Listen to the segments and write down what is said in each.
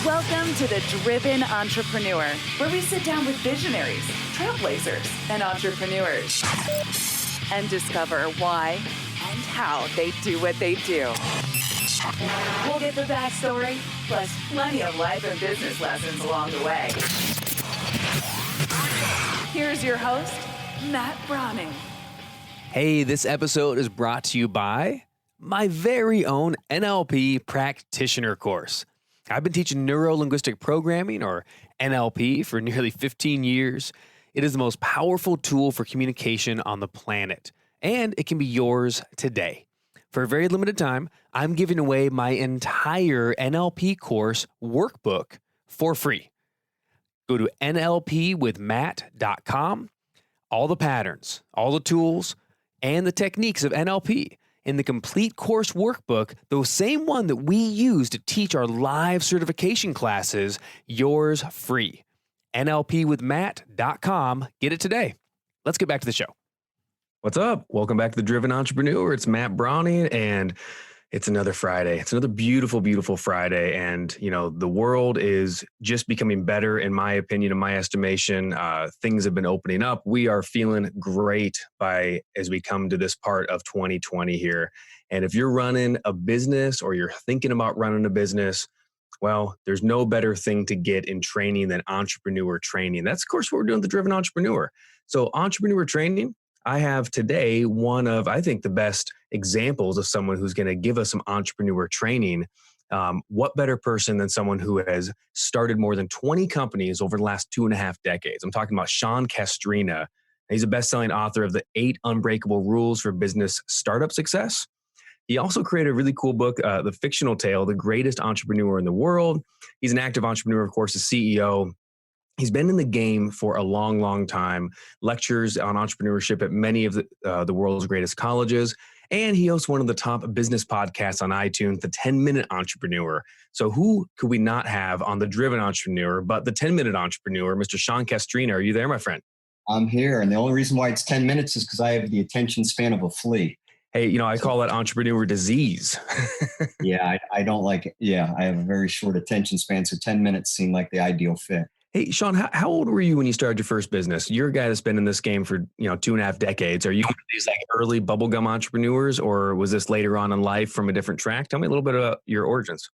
Welcome to The Driven Entrepreneur, where we sit down with visionaries, trailblazers, and entrepreneurs and discover why and how they do what they do. We'll get the backstory, plus plenty of life and business lessons along the way. Here's your host, Matt Brauning. Hey, this episode is brought to you by my very own NLP practitioner course. I've been teaching neuro-linguistic programming, or NLP, for nearly 15 years. It is the most powerful tool for communication on the planet, and it can be yours today. For a very limited time, I'm giving away my entire NLP course workbook for free. Go to nlpwithmatt.com. All the patterns, all the tools, and the techniques of NLP in the complete course workbook, the same one that we use to teach our live certification classes, yours free. nlpwithmatt.com. Get it today. Let's get back to the show. What's up? Welcome back to The Driven Entrepreneur. It's Matt Brauning, and it's another Friday. It's another beautiful, beautiful Friday. And, you know, the world is just becoming better, in my opinion, in my estimation. Things have been opening up. We are feeling great as we come to this part of 2020 here. And if you're running a business or you're thinking about running a business, well, there's no better thing to get in training than entrepreneur training. That's, of course, what we're doing with The Driven Entrepreneur. So entrepreneur training, I have today one of, I think, the best examples of someone who's going to give us some entrepreneur training. What better person than someone who has started more than 20 companies over the last 2.5 decades? I'm talking about Sean Castrina. He's a best-selling author of the 8 Unbreakable Rules for Business Startup Success. He also created a really cool book, The Fictional Tale, The Greatest Entrepreneur in the World. He's an active entrepreneur, of course, a CEO. He's been in the game for a long, long time, lectures on entrepreneurship at many of the world's greatest colleges, and he hosts one of the top business podcasts on iTunes, the 10-Minute Entrepreneur. So who could we not have on The Driven Entrepreneur but the 10-Minute Entrepreneur, Mr. Sean Castrina? Are you there, my friend? I'm here, and the only reason why it's 10 minutes is because I have the attention span of a flea. Hey, you know, I call that entrepreneur disease. Yeah, I don't like it. Yeah, I have a very short attention span, so 10 minutes seem like the ideal fit. Hey, Sean, how old were you when you started your first business? You're a guy that's been in this game for, 2.5 decades. Are you one of these like early bubblegum entrepreneurs, or was this later on in life from a different track? Tell me a little bit about your origins.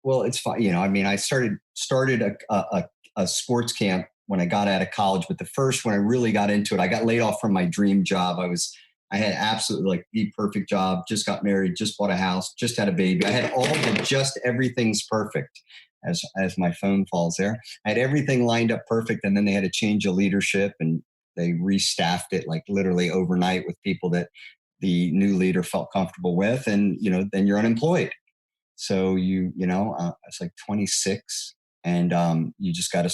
Well, it's fine. You know, I mean, I started a sports camp when I got out of college, but the first when I really got into it, I got laid off from my dream job. I had absolutely like the perfect job, just got married, just bought a house, just had a baby. I had all the just everything's perfect. As my phone falls there, I had everything lined up perfect. And then they had a change of leadership and they restaffed it like literally overnight with people that the new leader felt comfortable with. And, then you're unemployed. So it's like 26 and you just got to,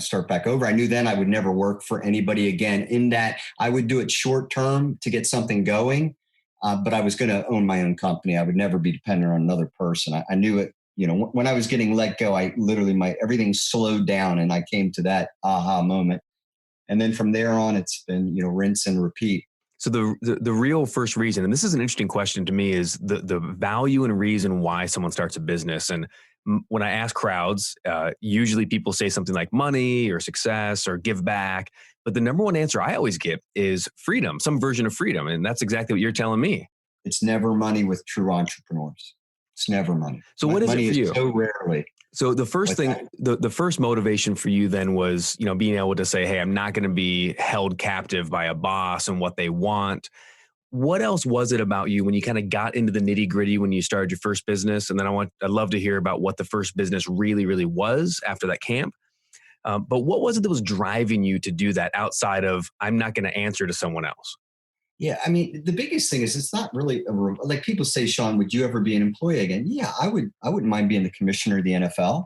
start back over. I knew then I would never work for anybody again, in that I would do it short term to get something going. But I was going to own my own company. I would never be dependent on another person. I knew it. When I was getting let go, I literally, everything slowed down and I came to that aha moment. And then from there on, it's been, rinse and repeat. So the real first reason, and this is an interesting question to me, is the value and reason why someone starts a business. And when I ask crowds, usually people say something like money or success or give back. But the number one answer I always get is freedom, some version of freedom. And that's exactly what you're telling me. It's never money with true entrepreneurs. It's never money. So what is it for you? So rarely. So the first thing, the first motivation for you then was, being able to say, hey, I'm not going to be held captive by a boss and what they want. What else was it about you when you kind of got into the nitty gritty when you started your first business? And then I'd love to hear about what the first business really, really was after that camp. But what was it that was driving you to do that outside of, I'm not going to answer to someone else? Yeah, I mean, the biggest thing is it's not really like people say, Sean, would you ever be an employee again? Yeah, I would. I wouldn't mind being the commissioner of the NFL.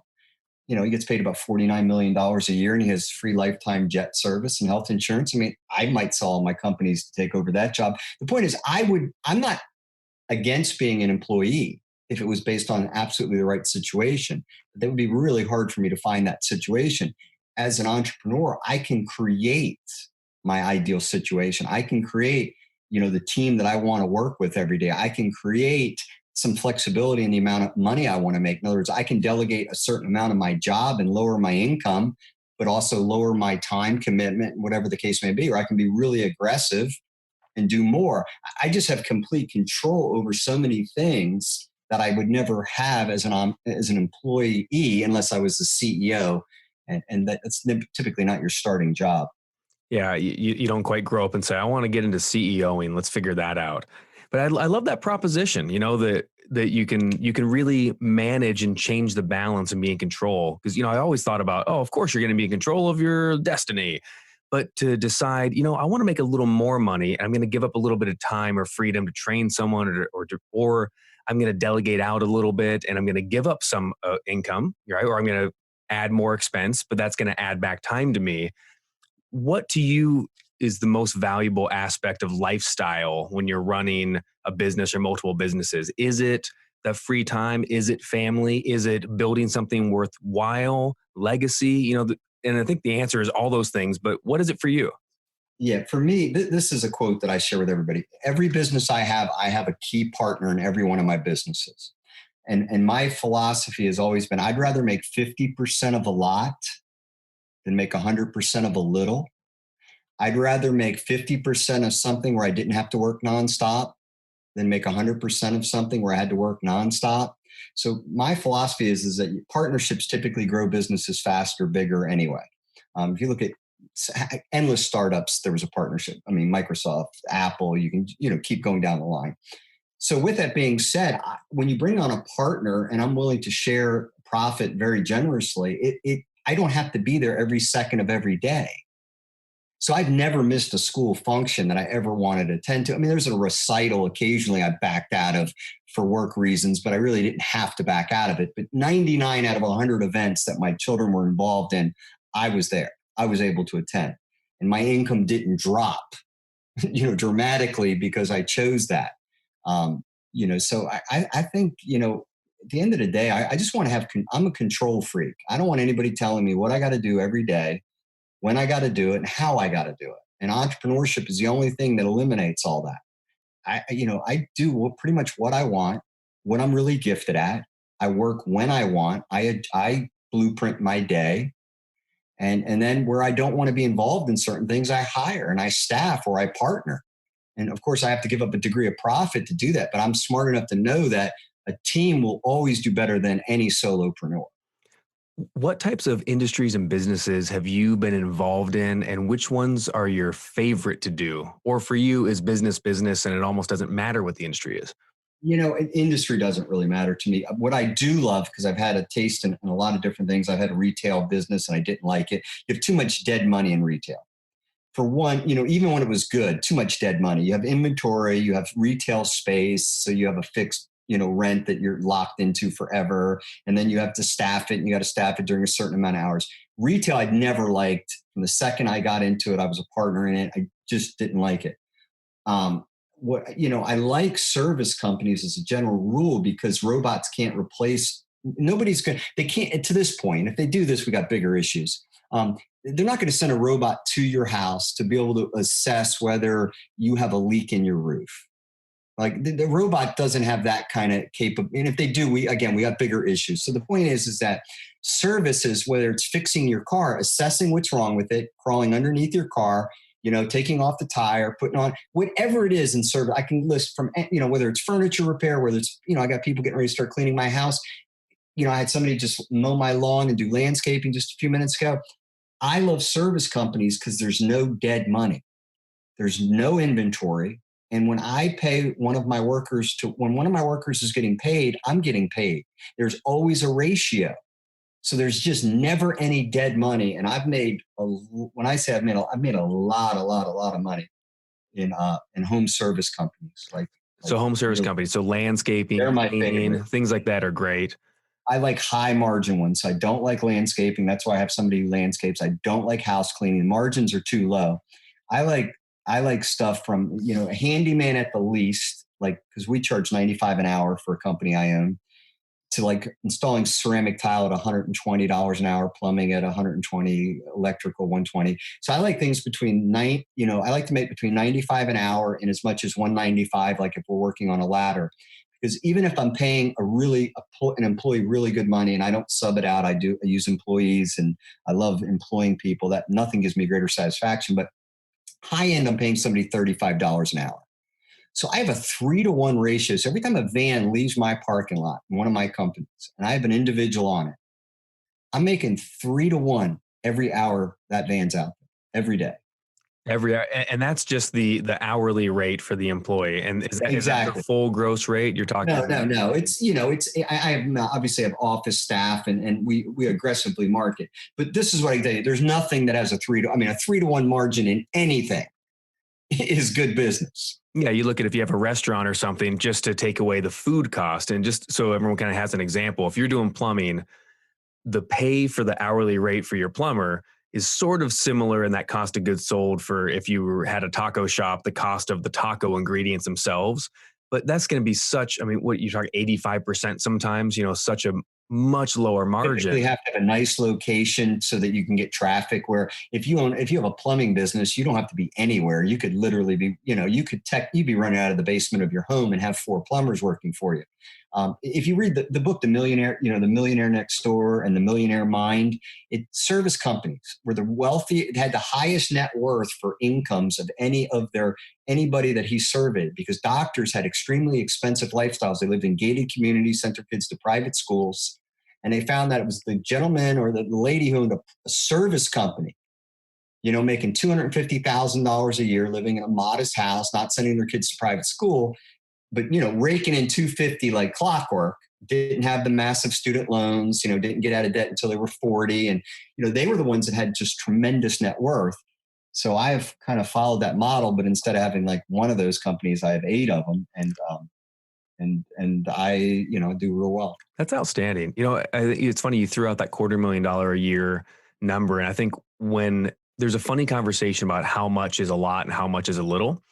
He gets paid about $49 million a year and he has free lifetime jet service and health insurance. I mean, I might sell all my companies to take over that job. The point is, I'm not against being an employee if it was based on absolutely the right situation. But that would be really hard for me to find that situation. As an entrepreneur, I can create my ideal situation. I can create the team that I want to work with every day. I can create some flexibility in the amount of money I want to make. In other words, I can delegate a certain amount of my job and lower my income, but also lower my time commitment, whatever the case may be, or I can be really aggressive and do more. I just have complete control over so many things that I would never have as an employee unless I was the CEO. And that's typically not your starting job. Yeah, you don't quite grow up and say, I want to get into CEOing. Let's figure that out. But I love that proposition, that you can really manage and change the balance and be in control. Because, I always thought about, of course you're going to be in control of your destiny. But to decide, I want to make a little more money, and I'm going to give up a little bit of time or freedom to train someone, or I'm going to delegate out a little bit, and I'm going to give up some income, right? Or I'm going to add more expense, but that's going to add back time to me. What to you is the most valuable aspect of lifestyle when you're running a business or multiple businesses? Is it the free time? Is it family? Is it building something worthwhile, legacy? And I think the answer is all those things, but what is it for you? Yeah, for me, this is a quote that I share with everybody. Every business I have a key partner in every one of my businesses. And my philosophy has always been, I'd rather make 50% of a lot than make 100% of a little. I'd rather make 50% of something where I didn't have to work nonstop than make 100% of something where I had to work nonstop. So my philosophy is that partnerships typically grow businesses faster, bigger anyway. If you look at endless startups, there was a partnership. I mean, Microsoft, Apple, you can keep going down the line. So with that being said, when you bring on a partner and I'm willing to share profit very generously, I don't have to be there every second of every day. So I've never missed a school function that I ever wanted to attend to. I mean, there's a recital occasionally I backed out of for work reasons, but I really didn't have to back out of it. But 99 out of 100 events that my children were involved in, I was there. I was able to attend. And my income didn't drop, dramatically because I chose that. So I think, at the end of the day, I just want to I'm a control freak. I don't want anybody telling me what I got to do every day, when I got to do it, and how I got to do it. And entrepreneurship is the only thing that eliminates all that. I do pretty much what I want, what I'm really gifted at. I work when I want. I blueprint my day. And then where I don't want to be involved in certain things, I hire and I staff or I partner. And of course, I have to give up a degree of profit to do that. But I'm smart enough to know that a team will always do better than any solopreneur. What types of industries and businesses have you been involved in, and which ones are your favorite to do? Or for you, is business and it almost doesn't matter what the industry is? Industry doesn't really matter to me. What I do love, because I've had a taste in a lot of different things. I've had a retail business and I didn't like it. You have too much dead money in retail. For one, even when it was good, too much dead money. You have inventory, you have retail space, so you have a fixed rent that you're locked into forever. And then you have to staff it, and you got to staff it during a certain amount of hours. Retail, I'd never liked. From the second I got into it, I was a partner in it. I just didn't like it. I like service companies as a general rule because robots can't replace, they can't, to this point, if they do this, we got bigger issues. They're not going to send a robot to your house to be able to assess whether you have a leak in your roof. Like the robot doesn't have that kind of capability. And if they do, we got bigger issues. So the point is that services, whether it's fixing your car, assessing what's wrong with it, crawling underneath your car, taking off the tire, putting on whatever it is in service. I can list from, whether it's furniture repair, whether it's, I got people getting ready to start cleaning my house. I had somebody just mow my lawn and do landscaping just a few minutes ago. I love service companies because there's no dead money. There's no inventory. And when I pay when one of my workers is getting paid, I'm getting paid. There's always a ratio. So there's just never any dead money. And I've made a lot of money in home service companies. So home service companies, so landscaping, they're my cleaning, favorite. Things like that are great. I like high margin ones. I don't like landscaping. That's why I have somebody who landscapes. I don't like house cleaning. Margins are too low. I like stuff from, a handyman at the least, because we charge $95 an hour for a company I own, to installing ceramic tile at $120 an hour, plumbing at $120, electrical $120. So I like things I like to make between $95 an hour and as much as $195, like if we're working on a ladder. Because even if I'm paying an employee really good money, and I don't sub it out, I use employees, and I love employing people. That nothing gives me greater satisfaction. But high end, I'm paying somebody $35 an hour. So I have a 3-to-1 ratio. So every time a van leaves my parking lot in one of my companies, and I have an individual on it, I'm making 3-to-1 every hour that van's out there, every day. Every hour, and that's just the hourly rate for the employee. And is that Exactly. the full gross rate you're talking? No. It's, I have obviously have office staff, and we aggressively market. But this is what I can tell you: there's nothing that has a 3-to-1 margin in anything is good business. Yeah, you look at if you have a restaurant or something, just to take away the food cost, and just so everyone kind of has an example. If you're doing plumbing, the pay for the hourly rate for your plumber is sort of similar in that cost of goods sold for if you had a taco shop, the cost of the taco ingredients themselves. But that's going to be what you talk 85% sometimes, such a much lower margin. You have to have a nice location so that you can get traffic. Where if you have a plumbing business, you don't have to be anywhere. You could literally be, you'd be running out of the basement of your home and have 4 plumbers working for you. If you read the book, The Millionaire, The Millionaire Next Door and The Millionaire Mind, service companies were the wealthy, it had the highest net worth for incomes of anybody that he surveyed, because doctors had extremely expensive lifestyles. They lived in gated communities, sent their kids to private schools. And they found that it was the gentleman or the lady who owned a service company, making $250,000 a year, living in a modest house, not sending their kids to private school, but, raking in $250 like clockwork, didn't have the massive student loans, didn't get out of debt until they were 40. And, they were the ones that had just tremendous net worth. So I've kind of followed that model, but instead of having like one of those companies, I have 8 of them. And I, do real well. That's outstanding. It's funny you threw out that $250,000 a year number. And I think when there's a funny conversation about how much is a lot and how much is a little.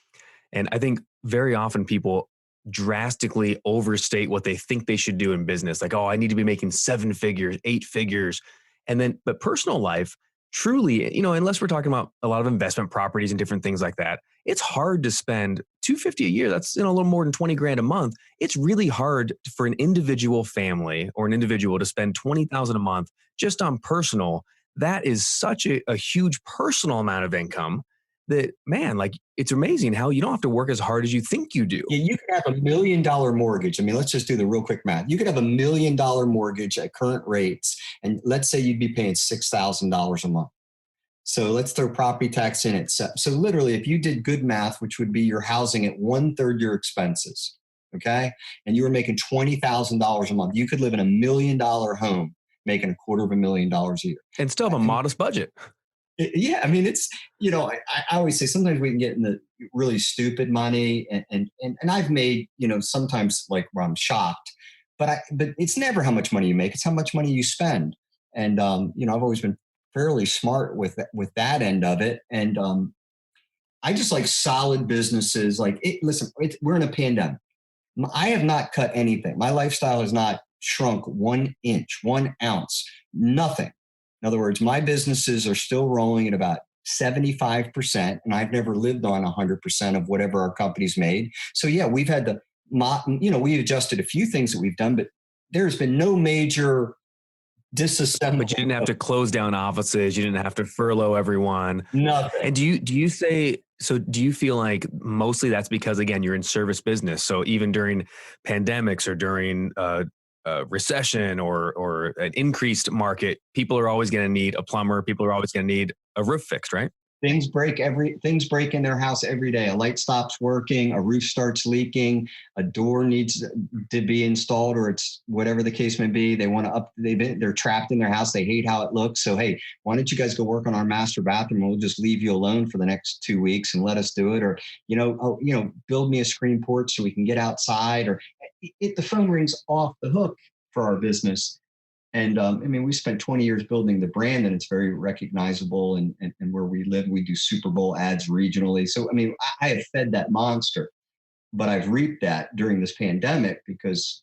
And I think very often people drastically overstate what they think they should do in business. Like, oh, I need to be making 7 figures, 8 figures. But personal life, truly, unless we're talking about a lot of investment properties and different things like that, it's hard to spend $250 a year. That's a little more than 20 grand a month. It's really hard for an individual family or an individual to spend 20,000 a month just on personal. That is such a huge personal amount of income that, man, like, it's amazing how you don't have to work as hard as you think you do. Yeah, you could have $1 million mortgage. I mean, let's just do the real quick math. You could have $1 million mortgage at current rates, and let's say you'd be paying $6,000 a month. So let's throw property tax in it. So literally, if you did good math, which would be your housing at 1/3 your expenses, okay, and you were making $20,000 a month, you could live in $1 million home making $250,000 a year. And still have a modest budget. Yeah, I mean, it's, I always say sometimes we can get in the really stupid money, and I've made, sometimes like where I'm shocked, but it's never how much money you make, it's how much money you spend. And I've always been fairly smart with that end of it. And I just like solid businesses. Like, we're in a pandemic. I have not cut anything. My lifestyle has not shrunk 1 inch, 1 ounce, nothing. In other words, my businesses are still rolling at about 75%, and I've never lived on 100% of whatever our company's made. So yeah, we've had we adjusted a few things that we've done, but there's been no major disassembly. But you didn't have to close down offices. You didn't have to furlough everyone. Nothing. And do you feel like mostly that's because, again, you're in service business. So even during pandemics or during recession or an increased market, people are always going to need a plumber. People are always going to need a roof fixed, right? Things break in their house every day. A light stops working, a roof starts leaking, a door needs to be installed, or it's whatever the case may be. They're trapped in their house. They hate how it looks. So, hey, why don't you guys go work on our master bathroom? We'll just leave you alone for the next 2 weeks and let us do it. Or, build me a screen porch so we can get outside. Or the phone rings off the hook for our business. And we spent 20 years building the brand, and it's very recognizable. And where we live, we do Super Bowl ads regionally. So, I have fed that monster, but I've reaped that during this pandemic because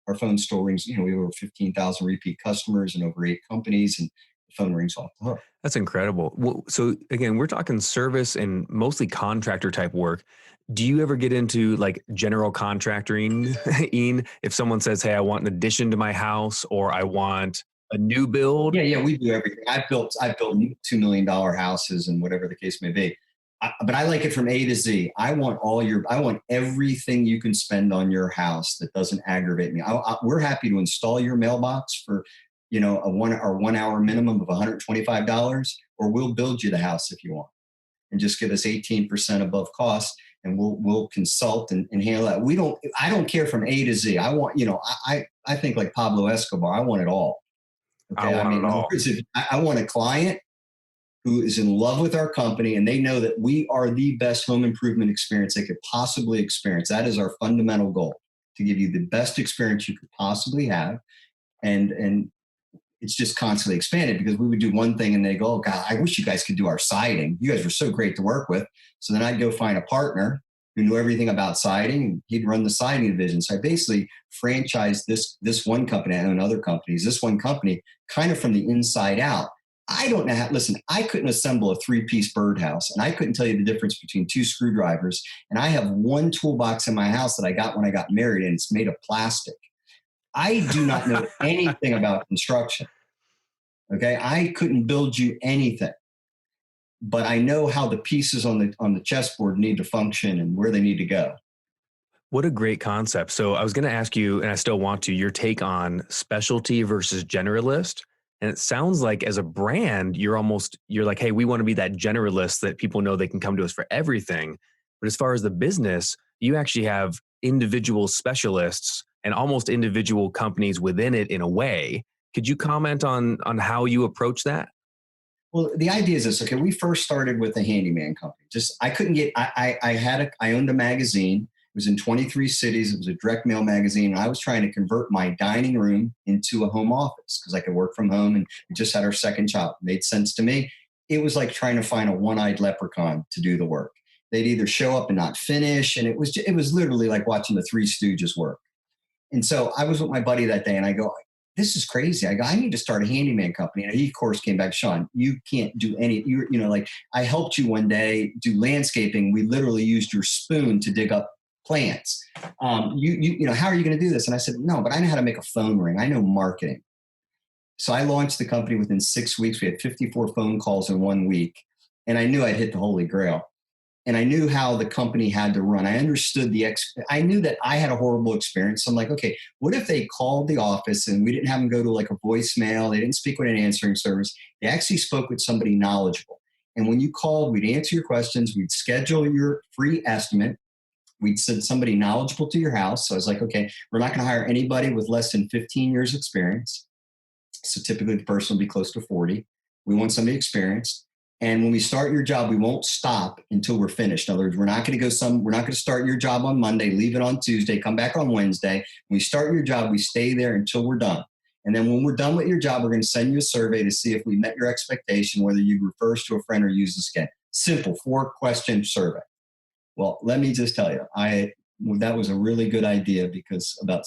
our phone still rings. We have over 15,000 repeat customers and over 8 companies. And the phone rings off the hook. That's incredible. Well, so again, we're talking service and mostly contractor type work. Do you ever get into like general contracting, Ian? If someone says, hey, I want an addition to my house or I want a new build? Yeah, we do everything. I've built $2 million houses and whatever the case may be. But I like it from A to Z. I want everything you can spend on your house that doesn't aggravate me. We're happy to install your mailbox for, a 1 hour minimum of $125, or we'll build you the house if you want, and just give us 18% above cost, and we'll consult and handle that. I don't care from A to Z. I want, I think like Pablo Escobar. I want it all. Okay, I want it all. I want a client who is in love with our company and they know that we are the best home improvement experience they could possibly experience. That is our fundamental goal, to give you the best experience you could possibly have. And it's just constantly expanded, because we would do one thing and they go, oh God, I wish you guys could do our siding. You guys were so great to work with. So then I'd go find a partner who knew everything about siding, and he'd run the siding division. So I basically franchised this one company. I own other companies. This one company kind of from the inside out. I don't know how, listen, I couldn't assemble a 3-piece birdhouse, and I couldn't tell you the difference between 2 screwdrivers. And I have one toolbox in my house that I got when I got married, and it's made of plastic. I do not know anything about construction. Okay. I couldn't build you anything, but I know how the pieces on the chessboard need to function and where they need to go. What a great concept. So I was going to ask you, and I still want to, your take on specialty versus generalist. And it sounds like as a brand, you're like, hey, we want to be that generalist that people know they can come to us for everything. But as far as the business, you actually have individual specialists and almost individual companies within it in a way. Could you comment on how you approach that? Well, the idea is this. Okay, we first started with a handyman company. I owned a magazine. It was in 23 cities. It was a direct mail magazine. And I was trying to convert my dining room into a home office because I could work from home, and we just had our second child. It made sense to me. It was like trying to find a one-eyed leprechaun to do the work. They'd either show up and not finish. And it was literally like watching the Three Stooges work. And so I was with my buddy that day and I go, this is crazy. I go, I need to start a handyman company. And he, of course, came back, Sean, you can't do like I helped you one day do landscaping. We literally used your spoon to dig up plants. How are you going to do this? And I said, no, but I know how to make a phone ring. I know marketing. So I launched the company within 6 weeks. We had 54 phone calls in 1 week. And I knew I'd hit the holy grail. And I knew how the company had to run. I understood I knew that I had a horrible experience. So I'm like, okay, what if they called the office and we didn't have them go to like a voicemail? They didn't speak with an answering service. They actually spoke with somebody knowledgeable. And when you called, we'd answer your questions. We'd schedule your free estimate. We'd send somebody knowledgeable to your house. So I was like, okay, we're not going to hire anybody with less than 15 years experience. So typically the person will be close to 40. We want somebody experienced. And when we start your job, we won't stop until we're finished. In other words, we're not going to start your job on Monday, leave it on Tuesday, come back on Wednesday. When we start your job, we stay there until we're done. And then when we're done with your job, we're going to send you a survey to see if we met your expectation, whether you refer us to a friend or use us again. Simple 4-question survey. Well, let me just tell you, that was a really good idea, because about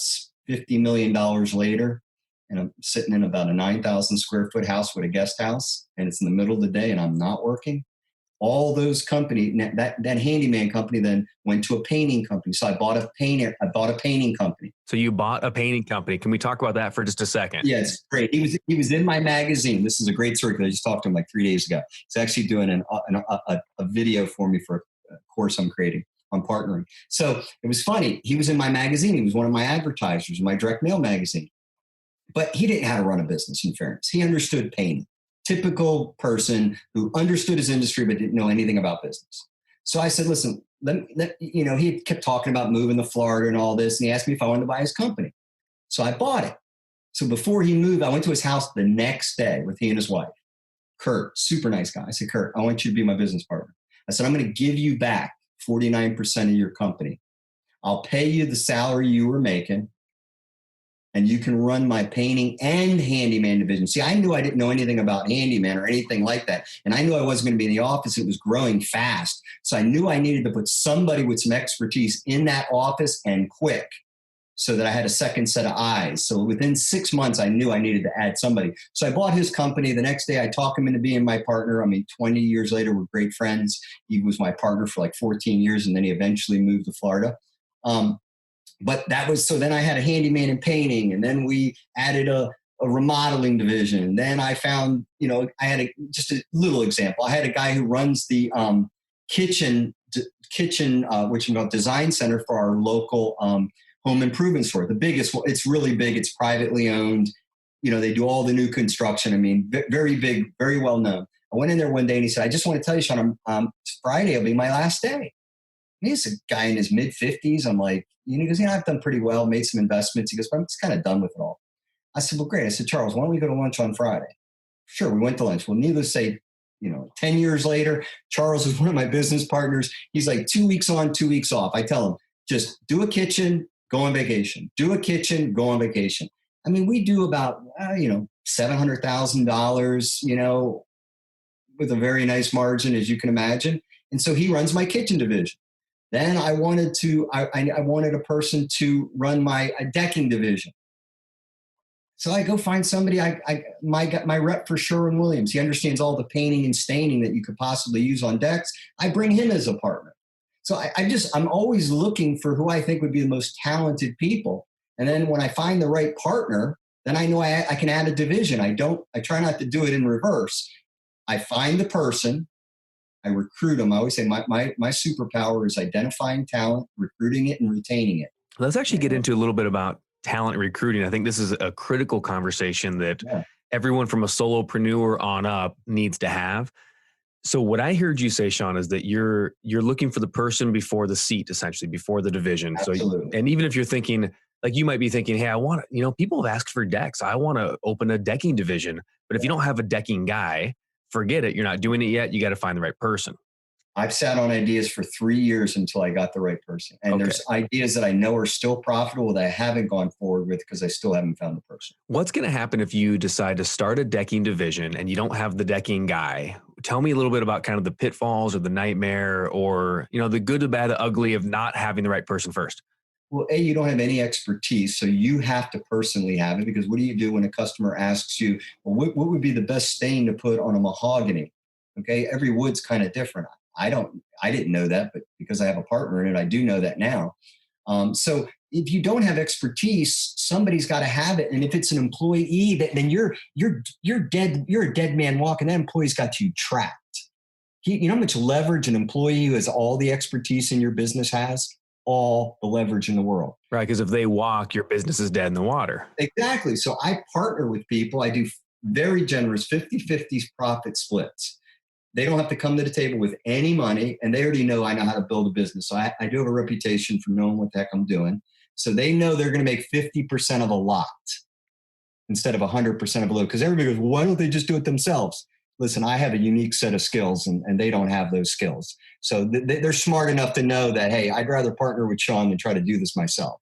$50 million later, and I'm sitting in about a 9,000 square foot house with a guest house, and it's in the middle of the day and I'm not working. All those companies, that handyman company then went to a painting company. So I bought a painting company. So you bought a painting company. Can we talk about that for just a second? Yes, great. He was in my magazine. This is a great story because I just talked to him like 3 days ago. He's actually doing a video for me for a course I'm creating. I'm partnering. So it was funny. He was in my magazine. He was one of my advertisers in my direct mail magazine. But he didn't know how to run a business, in fairness. He understood painting. Typical person who understood his industry but didn't know anything about business. So I said, listen, he kept talking about moving to Florida and all this, and he asked me if I wanted to buy his company. So I bought it. So before he moved, I went to his house the next day with he and his wife. Kurt, super nice guy. I said, Kurt, I want you to be my business partner. I said, I'm going to give you back 49% of your company. I'll pay you the salary you were making, and you can run my painting and handyman division. See, I knew I didn't know anything about handyman or anything like that. And I knew I wasn't going to be in the office. It was growing fast. So I knew I needed to put somebody with some expertise in that office and quick. so that I had a second set of eyes. So within 6 months, I knew I needed to add somebody. So I bought his company. The next day I talked him into being my partner. 20 years later, we're great friends. He was my partner for like 14 years, and then he eventually moved to Florida. But that was, so then I had a handyman and painting, and then we added a remodeling division. Then I found, I had just a little example. I had a guy who runs the kitchen, which design center for our local home improvement store. The biggest one. It's really big. It's privately owned. They do all the new construction. Very big, very well known. I went in there one day and he said, I just want to tell you, Sean, Friday will be my last day. And he's a guy in his mid-50s. I'm like, he goes, I've done pretty well, made some investments. He goes, but I'm just kind of done with it all. I said, well, great. I said, Charles, why don't we go to lunch on Friday? Sure, we went to lunch. Well, needless to say, 10 years later, Charles is one of my business partners. He's like 2 weeks on, 2 weeks off. I tell him, just do a kitchen, go on vacation. Do a kitchen, go on vacation. We do about, $700,000, with a very nice margin, as you can imagine. And so he runs my kitchen division. Then I wanted a person to run my decking division. So I go find somebody, my rep for Sherwin-Williams. He understands all the painting and staining that you could possibly use on decks. I bring him as a partner. So I'm always looking for who I think would be the most talented people. And then when I find the right partner, then I know I can add a division. I try not to do it in reverse. I find the person, I recruit them. I always say my superpower is identifying talent, recruiting it, and retaining it. Let's actually get into a little bit about talent recruiting. I think this is a critical conversation that everyone from a solopreneur on up needs to have. So what I heard you say, Sean, is that you're looking for the person before the seat, essentially, before the division. Absolutely. So, and even if you're thinking, like you might be thinking, hey, I want to, people have asked for decks. I want to open a decking division. But if you don't have a decking guy, forget it. You're not doing it yet. You got to find the right person. I've sat on ideas for 3 years until I got the right person. And there's ideas that I know are still profitable that I haven't gone forward with because I still haven't found the person. What's going to happen if you decide to start a decking division and you don't have the decking guy? Tell me a little bit about kind of the pitfalls or the nightmare or, the good, the bad, the ugly of not having the right person first. Well, you don't have any expertise, so you have to personally have it, because what do you do when a customer asks you, well, what would be the best stain to put on a mahogany? Okay, every wood's kind of different. I didn't know that, but because I have a partner in it, I do know that now. So if you don't have expertise, somebody's got to have it. And if it's an employee, then you're dead. You're a dead man walking. That employee's got you trapped. You know how much leverage an employee who has all the expertise in your business has? All the leverage in the world. Right, because if they walk, your business is dead in the water. Exactly. So I partner with people. I do very generous 50-50 profit splits. They don't have to come to the table with any money, and they already know I know how to build a business. So I do have a reputation for knowing what the heck I'm doing. So they know they're going to make 50% of a lot instead of 100% of a load. Because everybody goes, why don't they just do it themselves? Listen, I have a unique set of skills, and they don't have those skills. So they're smart enough to know that, hey, I'd rather partner with Sean than try to do this myself.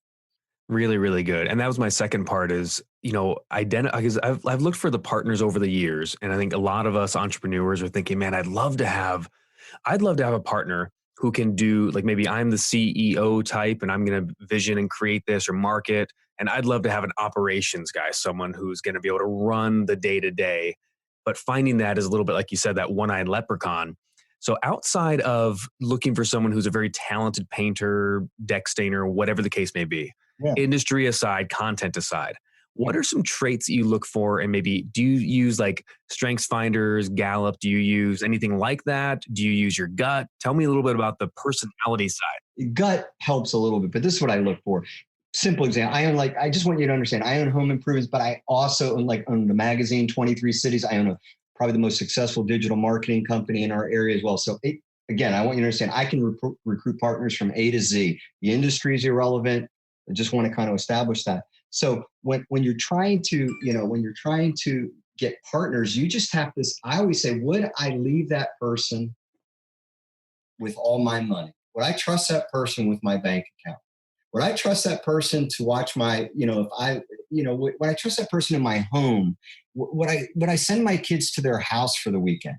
Really, really good. And that was my second part is, identify, because I've looked for the partners over the years. And I think a lot of us entrepreneurs are thinking, man, I'd love to have a partner who can do, like, maybe I'm the CEO type and I'm going to vision and create this or market. And I'd love to have an operations guy, someone who's going to be able to run the day to day. But finding that is a little bit, like you said, that one-eyed leprechaun. So outside of looking for someone who's a very talented painter, deck stainer, whatever the case may be, industry aside, content aside, what are some traits that you look for? And maybe do you use like Strengths Finders, Gallup? Do you use anything like that? Do you use your gut? Tell me a little bit about the personality side. Gut helps a little bit, but this is what I look for. Simple example. I just want you to understand, I own home improvements, but I also own the magazine, 23 Cities. I own probably the most successful digital marketing company in our area as well. So again, I want you to understand, I can recruit partners from A to Z. The industry is irrelevant. I just want to kind of establish that. So when you're trying to get partners, you just have this. I always say, would I leave that person with all my money? Would I trust that person with my bank account? Would I trust that person to watch my, would I trust that person in my home? Would I send my kids to their house for the weekend?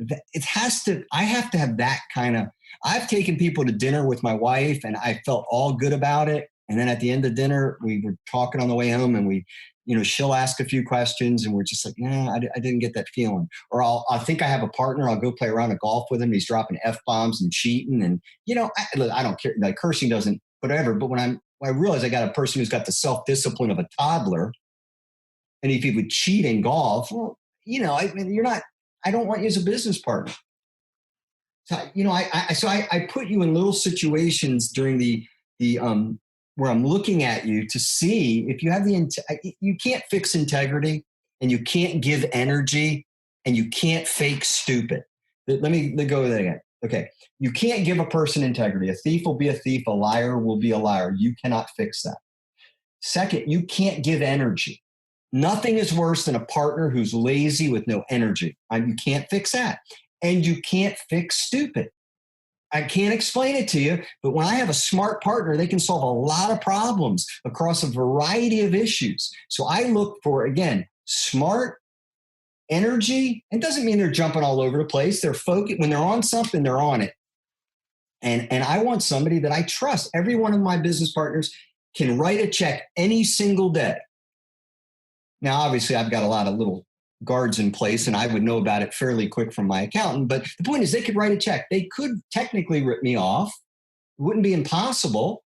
I have to have that kind of, I've taken people to dinner with my wife and I felt all good about it. And then at the end of dinner, we were talking on the way home, and she'll ask a few questions, and we're just like, nah, I didn't get that feeling. Or I think I have a partner. I'll go play around of golf with him. He's dropping F-bombs and cheating. And, I don't care. Like, cursing doesn't, whatever. But when I realize I got a person who's got the self-discipline of a toddler, and if he would cheat in golf, well, I don't want you as a business partner. So, I put you in little situations during the where I'm looking at you to see if you have you can't fix integrity, and you can't give energy, and you can't fake stupid. Let me go with that again. Okay. You can't give a person integrity. A thief will be a thief. A liar will be a liar. You cannot fix that. Second, you can't give energy. Nothing is worse than a partner who's lazy with no energy. You can't fix that. And you can't fix stupid. I can't explain it to you, but when I have a smart partner, they can solve a lot of problems across a variety of issues. So I look for, again, smart energy. It doesn't mean they're jumping all over the place. They're focused. When they're on something, they're on it. And I want somebody that I trust. Every one of my business partners can write a check any single day. Now, obviously, I've got a lot of little guards in place, and I would know about it fairly quick from my accountant. But the point is, they could write a check. They could technically rip me off. It wouldn't be impossible.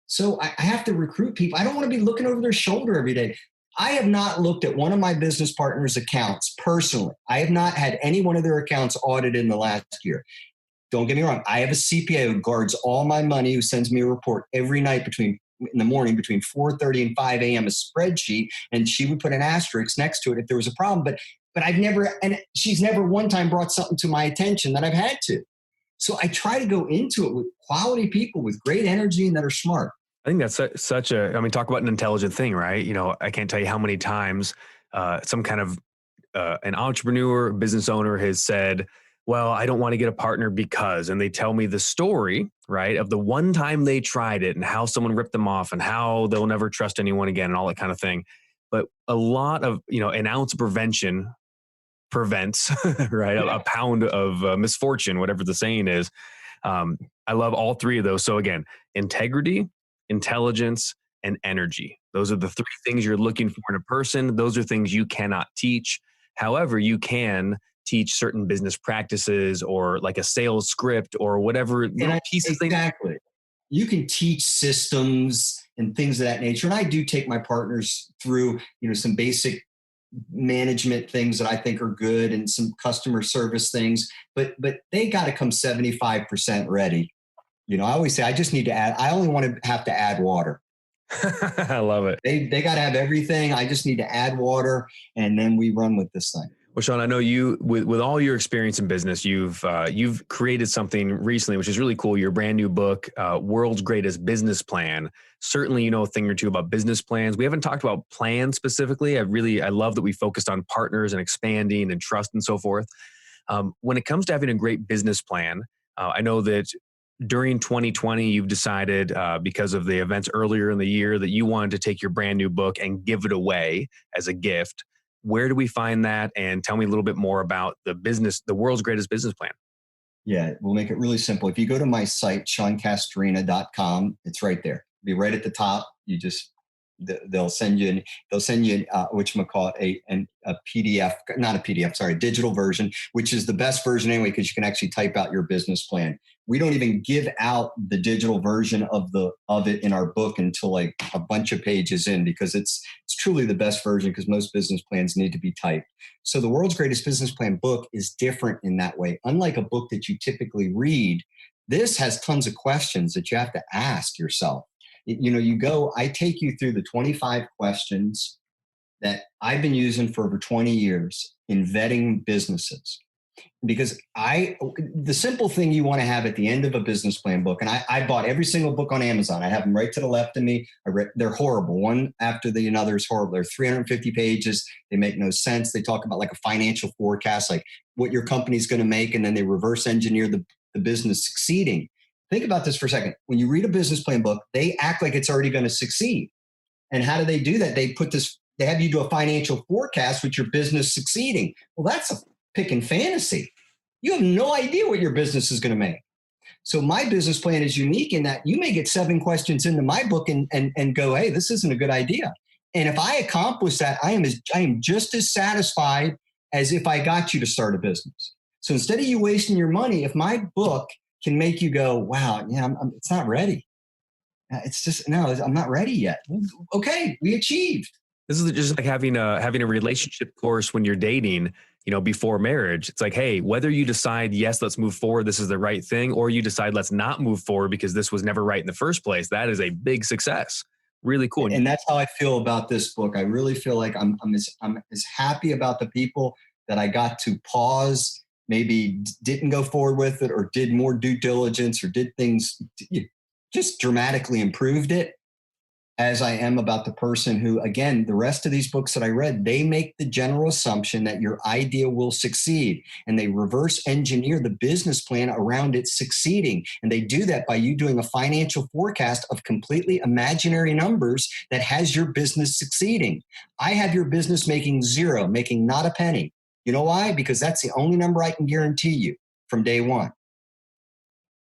So I have to recruit people. I don't want to be looking over their shoulder every day. I have not looked at one of my business partners' accounts personally. I have not had any one of their accounts audited in the last year. Don't get me wrong. I have a CPA who guards all my money, who sends me a report every night in the morning between 4:30 and 5 a.m. a spreadsheet, and she would put an asterisk next to it if there was a problem. But she's never one time brought something to my attention that I've had to. So I try to go into it with quality people with great energy and that are smart. I think that's talk about an intelligent thing, right? I can't tell you how many times some kind of an entrepreneur, business owner has said, well, I don't want to get a partner because, and they tell me the story, right, of the one time they tried it and how someone ripped them off and how they'll never trust anyone again and all that kind of thing. But a lot of, an ounce of prevention prevents, right, a pound of misfortune, whatever the saying is. I love all three of those. So again, integrity, intelligence, and energy. Those are the three things you're looking for in a person. Those are things you cannot teach. However, you can teach certain business practices or like a sales script or whatever pieces. Exactly. You can teach systems and things of that nature. And I do take my partners through, some basic management things that I think are good and some customer service things, but they got to come 75% ready. I always say, I only want to have to add water. I love it. They got to have everything. I just need to add water, and then we run with this thing. Well, Sean, I know you, with all your experience in business, you've created something recently, which is really cool. Your brand new book, World's Greatest Business Plan. Certainly, you know a thing or two about business plans. We haven't talked about plans specifically. I love that we focused on partners and expanding and trust and so forth. When it comes to having a great business plan, I know that during 2020, you've decided because of the events earlier in the year that you wanted to take your brand new book and give it away as a gift. Where do we find that? And tell me a little bit more about the World's Greatest Business Plan. Yeah, we'll make it really simple. If you go to my site, seancastrina.com, it's right there. It'll be right at the top. They'll send you a PDF, not a PDF, sorry, digital version, which is the best version anyway, because you can actually type out your business plan. We don't even give out the digital version of it in our book until like a bunch of pages in, because it's truly the best version, because most business plans need to be typed. So the World's Greatest Business Plan book is different in that way. Unlike a book that you typically read, this has tons of questions that you have to ask yourself. I take you through the 25 questions that I've been using for over 20 years in vetting businesses. Because the simple thing you want to have at the end of a business plan book, and I bought every single book on Amazon. I have them right to the left of me. They're horrible. One after the other is horrible. They're 350 pages. They make no sense. They talk about like a financial forecast, like what your company's going to make, and then they reverse engineer the business succeeding. Think about this for a second. When you read a business plan book, they act like it's already going to succeed. And how do they do that? They have you do a financial forecast with your business succeeding. Well, that's a picking fantasy. You have no idea what your business is going to make. So my business plan is unique in that you may get 7 questions into my book and go, hey, this isn't a good idea. And if I accomplish that, I am just as satisfied as if I got you to start a business. So instead of you wasting your money, if my book can make you go, wow, yeah, it's not ready. It's just, no, I'm not ready yet. Okay, we achieved. This is just like having a relationship course when you're dating, before marriage. It's like, hey, whether you decide, yes, let's move forward, this is the right thing, or you decide, let's not move forward because this was never right in the first place, that is a big success. Really cool. And that's how I feel about this book. I really feel like I'm as happy about the people that I got to pause, maybe didn't go forward with it, or did more due diligence, or did things, just dramatically improved it, as I am about the person who, again, the rest of these books that I read, they make the general assumption that your idea will succeed, and they reverse engineer the business plan around it succeeding. And they do that by you doing a financial forecast of completely imaginary numbers that has your business succeeding. I have your business making 0, making not a penny. You know why? Because that's the only number I can guarantee you from day one.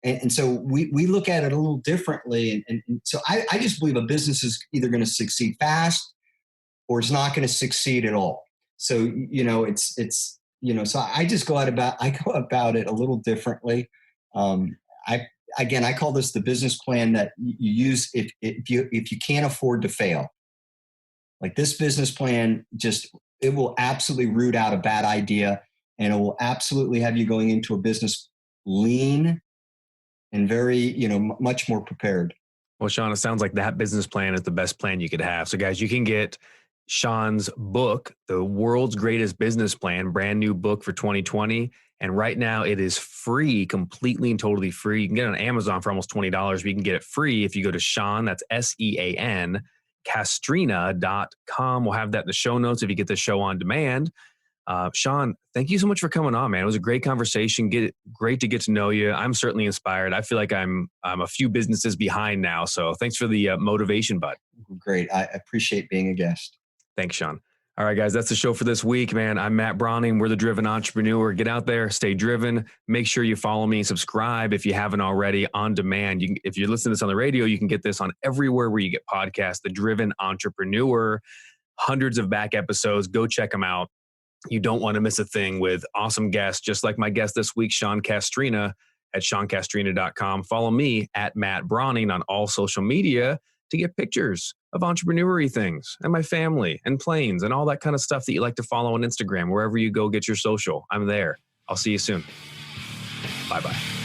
And so we look at it a little differently. And so I just believe a business is either going to succeed fast or it's not going to succeed at all. So, so I just go about it a little differently. I call this the business plan that you use if you can't afford to fail. Like this business plan, it will absolutely root out a bad idea, and it will absolutely have you going into a business lean and very, much more prepared. Well, Sean, it sounds like that business plan is the best plan you could have. So guys, you can get Sean's book, The World's Greatest Business Plan, brand new book for 2020. And right now it is free, completely and totally free. You can get it on Amazon for almost $20, but you can get it free if you go to Sean, that's SEAN, Castrina.com. We'll have that in the show notes if you get the show on demand. Sean, thank you so much for coming on, man. It was a great conversation. Great to get to know you. I'm certainly inspired. I feel like I'm a few businesses behind now. So thanks for the motivation, bud. Great. I appreciate being a guest. Thanks, Sean. All right, guys, that's the show for this week, man. I'm Matt Brauning. We're the Driven Entrepreneur. Get out there, stay driven. Make sure you follow me and subscribe if you haven't already on demand. If you're listening to this on the radio, you can get this on everywhere where you get podcasts, The Driven Entrepreneur, hundreds of back episodes. Go check them out. You don't want to miss a thing with awesome guests, just like my guest this week, Sean Castrina at SeanCastrina.com. Follow me at Matt Brauning on all social media to get pictures of entrepreneur-y things and my family and planes and all that kind of stuff that you like to follow on Instagram. Wherever you go get your social, I'm there. I'll see you soon. Bye-bye.